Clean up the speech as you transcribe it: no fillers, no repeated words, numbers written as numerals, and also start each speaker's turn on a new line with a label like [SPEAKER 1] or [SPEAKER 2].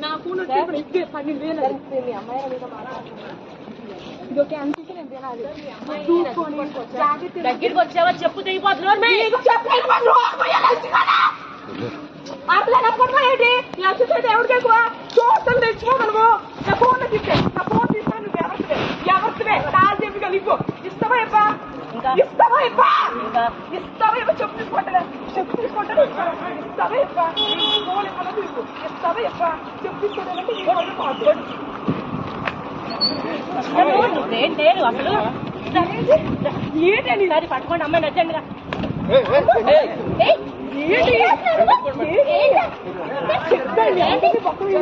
[SPEAKER 1] నా ఫోన్ వచ్చి 12,000 మీ అమ్మాయి మీద మాట్లాడుతున్నా. ఇదొక అంతే నేను తినాలి. దగ్గరికి వచ్చావా చెప్పు తెగిపోతున్నావు. ఏంటి ఎవరికి ఎక్కువ చూస్తాను తెచ్చిపోగలవు. నా ఫోన్ తిప్పే నా ఫోన్ తీసుకొని నువ్వు ఎవరివే కాలు చెప్పి కలిపో. ఇస్తావా ఇవ్వా ఇస్తావా ఇవ్వా ఇస్తావా ఇవ్వ చెప్పు తీసుకుంటా చెప్పు తీసుకుంటాను. ఇస్తావా ఇవ్వా ఫోన్ ఇవ్వాలో తీసుకో. ఇస్తావా ఇవ్వా చెప్పు తీసుకోవడానికి లేదు అసలు ఏంటండి అది పట్టుకోండి అమ్మాయి నచ్చండిగా. పట్టుకోండి